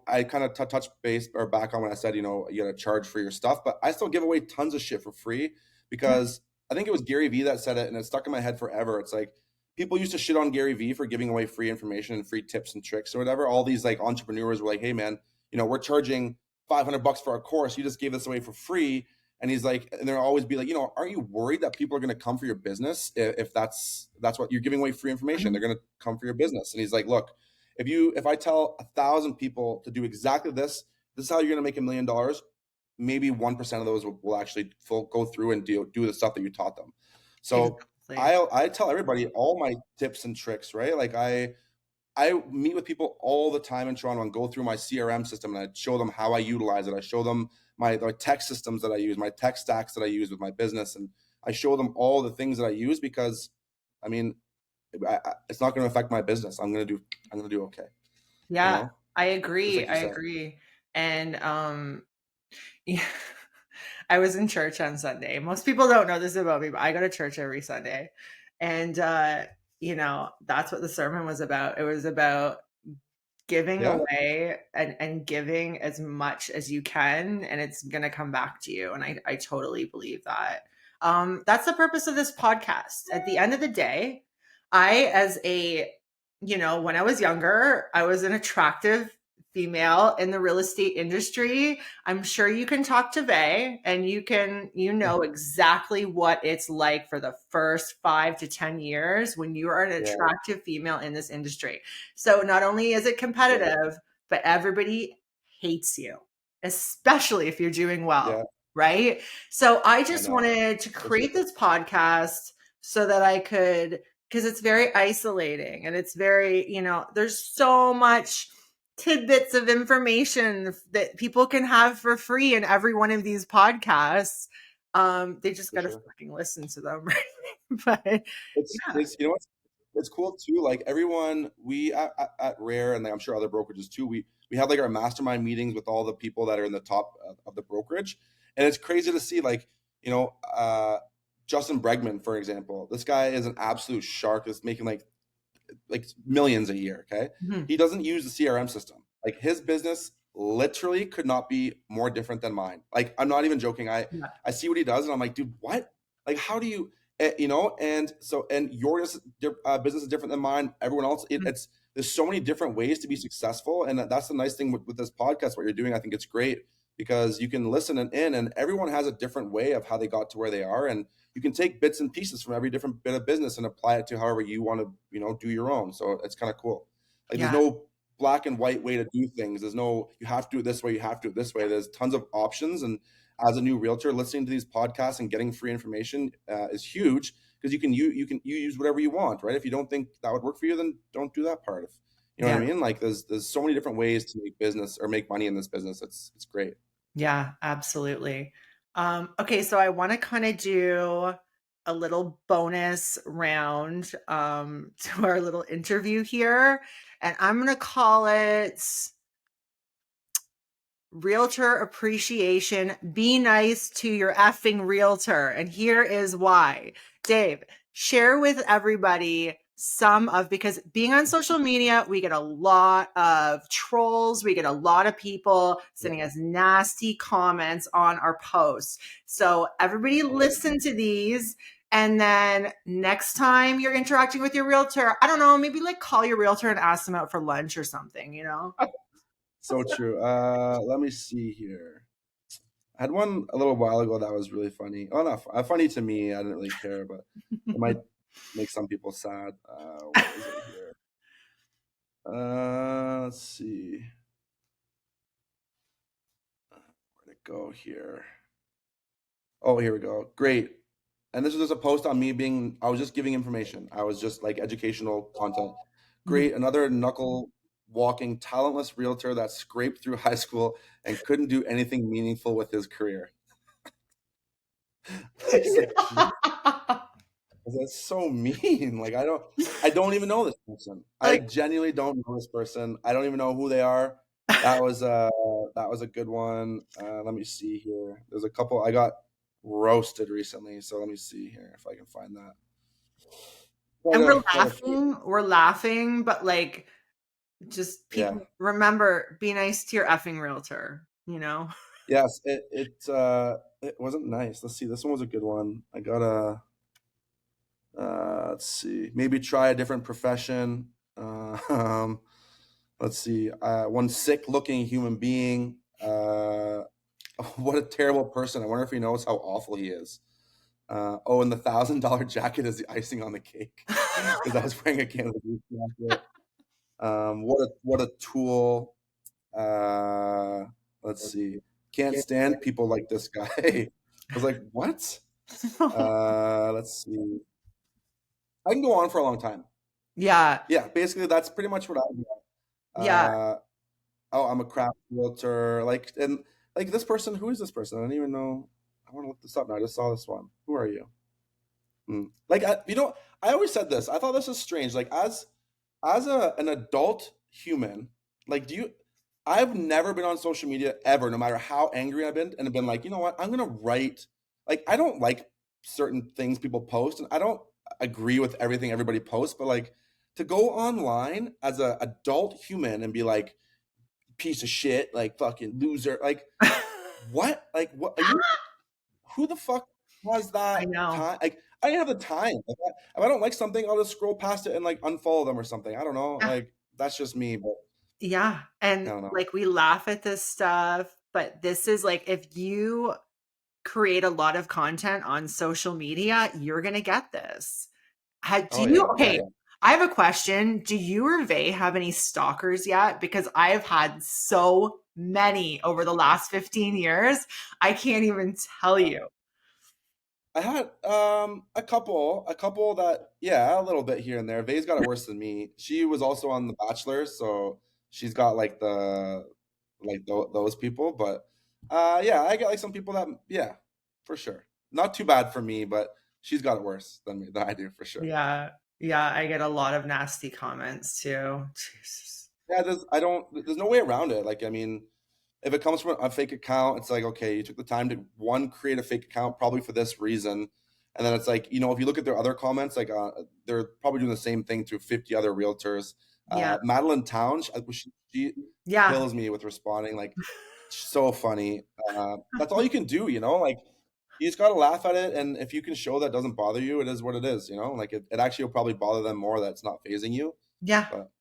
I kind of touched base or back on when I said, you got to charge for your stuff, but I still give away tons of shit for free because I think it was Gary Vee that said it, and it stuck in my head forever. It's like people used to shit on Gary Vee for giving away free information and free tips and tricks or whatever. All these like entrepreneurs were like, hey man, we're charging $500 for our course. You just gave this away for free. And he's like, and they'll always be like, aren't you worried that people are going to come for your business if that's what you're giving away free information? They're going to come for your business. And he's like, look, if I tell 1,000 people to do exactly this is how you're going to make $1 million. Maybe 1% of those will actually go through and do the stuff that you taught them. So exactly. I tell everybody all my tips and tricks, right? Like I meet with people all the time in Toronto and go through my CRM system, and I show them how I utilize it. I show them my tech systems that I use, my tech stacks that I use with my business. And I show them all the things that I use because it's not going to affect my business. I'm going to do okay. Yeah, I agree. Like I agree. And yeah, I was in church on Sunday. Most people don't know this about me, but I go to church every Sunday. And that's what the sermon was about. It was about giving away and giving as much as you can, and it's going to come back to you. And I totally believe that. That's the purpose of this podcast. At the end of the day, when I was younger, I was an attractive female in the real estate industry. I'm sure you can talk to Vay and you know exactly what it's like for the first 5 to 10 years when you are an attractive female in this industry. So not only is it competitive, but everybody hates you, especially if you're doing well. Right? So I just wanted to create this podcast so that I could, because it's very isolating and it's very, there's so much tidbits of information that people can have for free in every one of these podcasts. They just got to fucking listen to them. Right? But it's cool too. Like everyone, we at Rare, and I'm sure other brokerages too, we have like our mastermind meetings with all the people that are in the top of the brokerage. And it's crazy to see, like, Justin Bregman, for example. This guy is an absolute shark that's making like millions a year. Okay. Mm-hmm. He doesn't use the CRM system. Like his business literally could not be more different than mine. Like, I'm not even joking. I see what he does and I'm like, dude, what? Like, how do you, and your business is different than mine. Everyone else, there's so many different ways to be successful. And that's the nice thing with this podcast, what you're doing. I think it's great because you can listen and everyone has a different way of how they got to where they are. And you can take bits and pieces from every different bit of business and apply it to however you want to, do your own. So it's kind of cool. Like there's no black and white way to do things. There's no, you have to do it this way, you have to do it this way. There's tons of options. And as a new realtor, listening to these podcasts and getting free information is huge because you can use whatever you want, right? If you don't think that would work for you, then don't do that part. What I mean? Like there's so many different ways to make business or make money in this business. It's great. Yeah, absolutely. Okay, so I want to kind of do a little bonus round to our little interview here. And I'm going to call it Realtor Appreciation. Be nice to your effing realtor. And here is why. Dave, share with everybody because being on social media, we get a lot of trolls. We get a lot of people sending us nasty comments on our posts. So everybody listen to these. And then next time you're interacting with your realtor, I don't know, maybe like call your realtor and ask them out for lunch or something, So true. Let me see here. I had one a little while ago that was really funny. Oh, not funny to me. I didn't really care, but it might make some people sad. What is it here? Let's see. Where'd it go here? Oh, here we go. Great. And this was just a post on me I was just giving information. I was just like educational content. Great. Another knuckle walking talentless realtor that scraped through high school and couldn't do anything meaningful with his career. That's so mean. Like I don't even know this person. I genuinely don't know this person. I don't even know who they are. That was a good one. Let me see here. There's a couple I got roasted recently, so let me see here if I can find that. And we're laughing, but like Just Yeah. people remember, be nice to your effing realtor, you know? Yes, it wasn't nice. Let's see. This one was a good one. I got a let's see. Maybe try a different profession. Let's see. One sick-looking human being. What a terrible person. I wonder if he knows how awful he is. Oh, and the $1,000 jacket is the icing on the cake because I was wearing a Canada Goose jacket. What a tool. Let's see. Can't stand people like this guy. I was like, what? Let's see. I can go on for a long time. Yeah. Yeah, basically that's pretty much what I do. Yeah. Oh, I'm a craft realtor. Like, and like this person, who is this person? I don't even know. I want to look this up now. I just saw this one. Who are you? Like, I always said this. I thought this was strange. Like, as an adult human, like, I've never been on social media ever, no matter how angry I've been, and have been like, you know what? I'm gonna write. Like, I don't like certain things people post, and I don't agree with everything everybody posts, but like to go online as an adult human and be like, piece of shit, like fucking loser, like what? Like what are you? Who the fuck has I that know. time? Like I didn't have the time. Like, if I don't like something, I'll just scroll past it and like unfollow them or something. I don't know. Yeah. Like that's just me, but Yeah. I And don't know. like we laugh at this stuff, but this is like if you create a lot of content on social media, you're gonna get this. Do Oh you yeah, yeah, okay, yeah. I have a question. Do you or Vay have any stalkers yet? Because I've had so many over the last 15 years. I can't even tell you. I had a couple that yeah, a little bit here and there. Vay's got it worse than me. She was also on The Bachelor, so she's got like those people. But yeah, I get like some people that yeah, for sure. Not too bad for me, but she's got it worse than me than I do for sure. Yeah. Yeah, I get a lot of nasty comments too. Jesus. Yeah, there's no way around it. Like I mean, if it comes from a fake account, it's like, okay, you took the time to one, create a fake account probably for this reason. And then it's like, if you look at their other comments, like they're probably doing the same thing to 50 other realtors. Yeah. Madeline Town, she Yeah. kills me with responding. Like, so funny. That's all you can do, like you just got to laugh at it. And if you can show that doesn't bother you, it is what it is, like it actually will probably bother them more that it's not phasing you. Yeah. But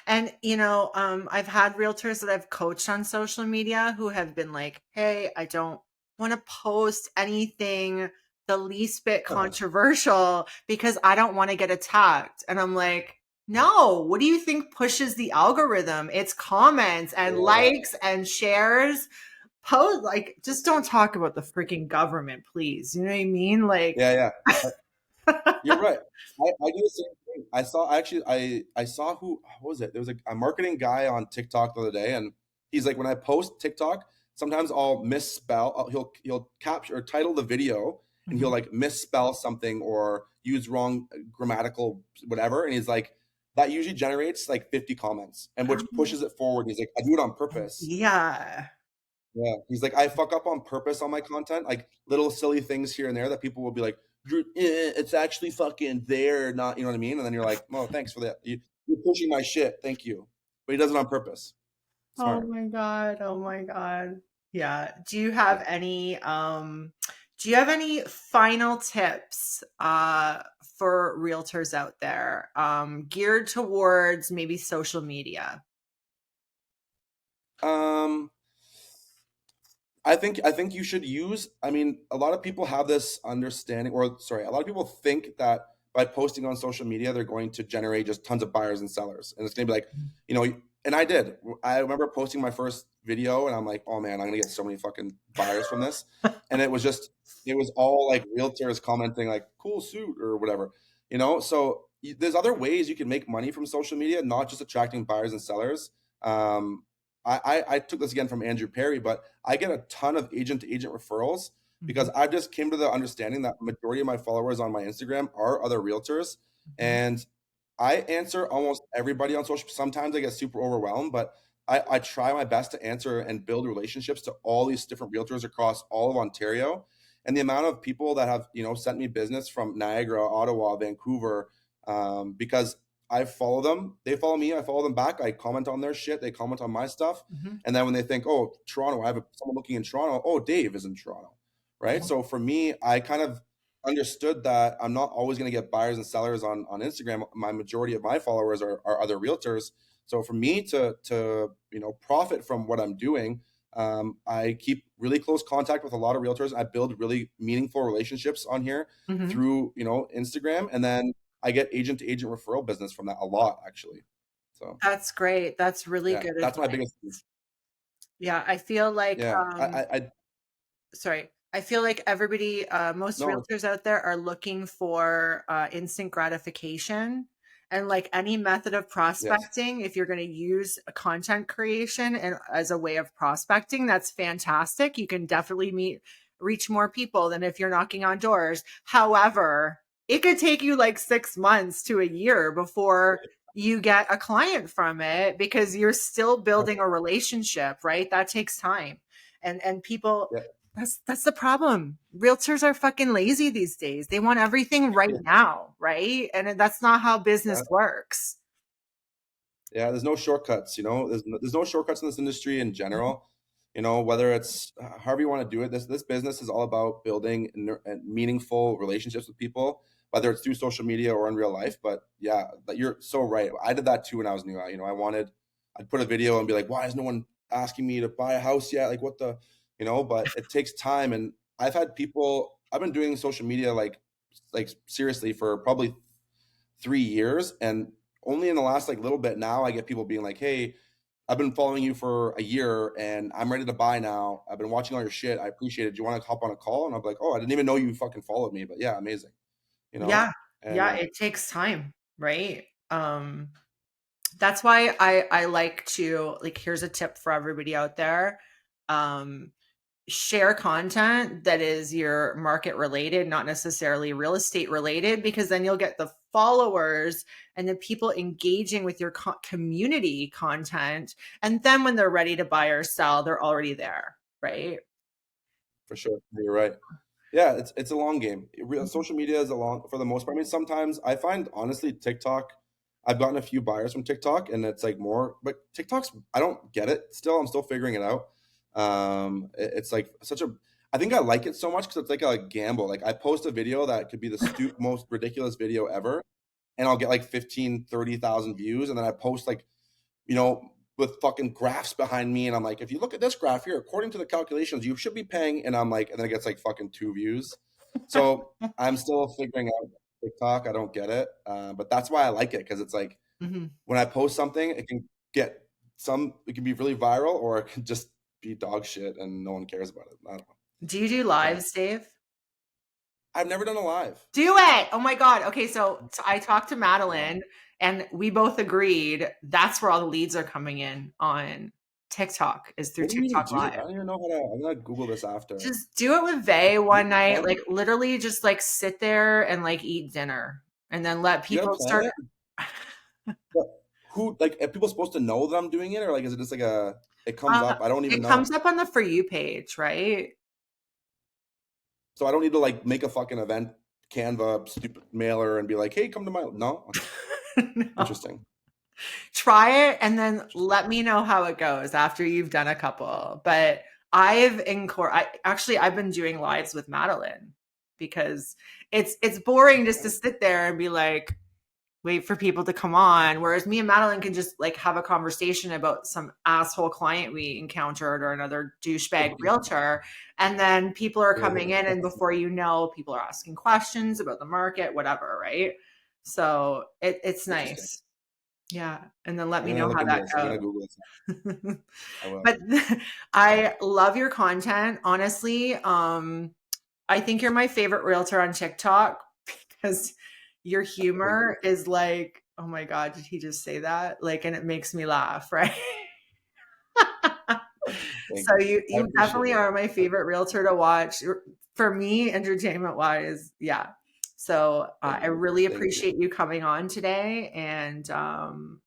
And I've had realtors that I've coached on social media who have been like, "Hey, I don't want to post anything the least bit controversial because I don't want to get attacked." And I'm like, "No, what do you think pushes the algorithm? It's comments and yeah, likes and shares. Post like just don't talk about the freaking government, please." You know what I mean? Like yeah, yeah. You're right. I do the same thing. I saw what was it? There was a marketing guy on TikTok the other day, and he's like, when I post TikTok, sometimes I'll misspell. He'll capture or title the video, and he'll Mhm. like misspell something or use wrong grammatical whatever, and he's like, that usually generates like 50 comments, and which pushes it forward. He's like, I do it on purpose. Yeah. Yeah, he's like, I fuck up on purpose on my content, like little silly things here and there that people will be like, it's actually fucking there, not, you know what I mean? And then you're like, well, thanks for that. You're pushing my shit, thank you. But he does it on purpose. Oh Smart. my God. Oh my God. Yeah. Yeah. Do you have any final tips for realtors out there geared towards maybe social media? Um, I think you should use. I mean, a lot of people have this understanding, or sorry, a lot of people think that by posting on social media, they're going to generate just tons of buyers and sellers, and it's gonna be like, you know. And I did. I remember posting my first video, and I'm like, oh man, I'm gonna get so many fucking buyers from this, and it was all like realtors commenting like, cool suit or whatever, So there's other ways you can make money from social media, not just attracting buyers and sellers. Um, I took this again from Andrew Perry, but I get a ton of agent to agent referrals because Mhm, I just came to the understanding that majority of my followers on my Instagram are other realtors, mhm. and I answer almost everybody on social. Sometimes I get super overwhelmed, but I try my best to answer and build relationships to all these different realtors across all of Ontario. And the amount of people that have sent me business from Niagara, Ottawa, Vancouver, because I follow them, they follow me, I follow them back, I comment on their shit, they comment on my stuff. And then when they think, oh, Toronto, I have someone looking in Toronto, oh, Dave is in Toronto, right? So for me, I kind of understood that I'm not always going to get buyers and sellers on Instagram. My majority of my followers are other realtors. So for me to profit from what I'm doing, I keep really close contact with a lot of realtors. I build really meaningful relationships on here through Instagram, and then I get agent to agent referral business from that a lot, actually. So That's great. That's really good. That's my biggest. Yeah, I feel like I I feel like everybody, most no, realtors out there are looking for instant gratification. And like any method of prospecting, if you're going to use a content creation and as a way of prospecting, that's fantastic. You can definitely reach more people than if you're knocking on doors. However, it could take you like 6 months to a year before you get a client from it because you're still building a relationship, right? That takes time. And people, that's the problem. Realtors are fucking lazy these days. They want everything right now, right? And that's not how business works. Yeah, there's no shortcuts, there's no shortcuts in this industry in general. Whether it's however you want to do it, this business is all about building meaningful relationships with people, whether it's through social media or in real life. But yeah, you're so right. I did that too when I was new. I'd put a video and be like, why is no one asking me to buy a house yet? Like what the, but it takes time. And I've been doing social media like seriously for probably 3 years, and only in the last little bit now I get people being like, hey, I've been following you for a year and I'm ready to buy now. I've been watching all your shit. I appreciate it. Do you want to hop on a call? And I'm like, oh, I didn't even know you fucking followed me, but yeah, amazing. Yeah. And It takes time, right? That's why I like to, here's a tip for everybody out there. Share content that is your market related, not necessarily real estate related, because then you'll get the followers and the people engaging with your community content. And then when they're ready to buy or sell, they're already there, right? For sure. You're right. Yeah, it's a long game. Social media is for the most part. I mean, sometimes I find, honestly, TikTok, I've gotten a few buyers from TikTok and it's more, but I don't get it still. I'm still figuring it out. It's like I think I like it so much because it's like a gamble. Like I post a video that could be the most ridiculous video ever, and I'll get like 15, 30,000 views. And then I post with fucking graphs behind me. And I'm like, if you look at this graph here, according to the calculations, you should be paying. And I'm like, and then it gets like fucking 2 views. So I'm still figuring out TikTok. I don't get it. But that's why I like it. Because it's like when I post something, it can be really viral, or it can just be dog shit and no one cares about it. I don't know. Do you do lives, Dave? I've never done a live. Do it. Oh my God. Okay. So I talked to Madeline and we both agreed that's where all the leads are coming in on TikTok, is through TikTok Live. I don't even know how to, I'm going to Google this after. Just do it with Vay one night, literally just sit there and eat dinner and then let people start. Who, are people supposed to know that I'm doing it, or is it just it comes up? I don't even know. It comes up on the For You page, right? So I don't need to make a fucking event Canva stupid mailer and be like, hey, come to my, no? No. Interesting. Try it and then let me know how it goes after you've done a couple. But I've been doing lives with Madeline because it's boring just to sit there and be like, wait for people to come on. Whereas me and Madeline can just have a conversation about some asshole client we encountered or another douchebag realtor. And then people are coming in and before you know, people are asking questions about the market, whatever. Right. So it's nice. Yeah. And then let me know how that goes. But I love your content. Honestly. I think you're my favorite realtor on TikTok because your humor is oh my God, did he just say that? And it makes me laugh, right? So you definitely are my favorite realtor to watch. For me, entertainment wise, yeah. So I really appreciate you coming on today, and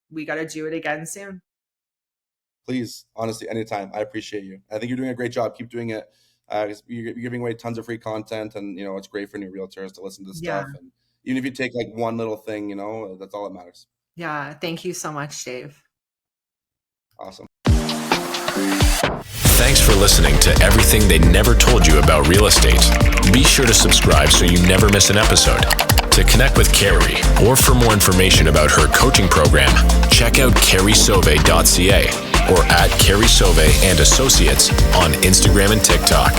we got to do it again soon. Please, honestly, anytime. I appreciate you. I think you're doing a great job. Keep doing it. You're giving away tons of free content, and it's great for new realtors to listen to this stuff. And even if you take one little thing, that's all that matters. Yeah. Thank you so much, Dave. Awesome. Thanks for listening to Everything They Never Told You About Real Estate. Be sure to subscribe so you never miss an episode. To connect with Carrie or for more information about her coaching program, check out carriesoave.ca or at Carrie Soave and Associates on Instagram and TikTok.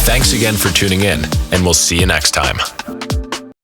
Thanks again for tuning in, and we'll see you next time.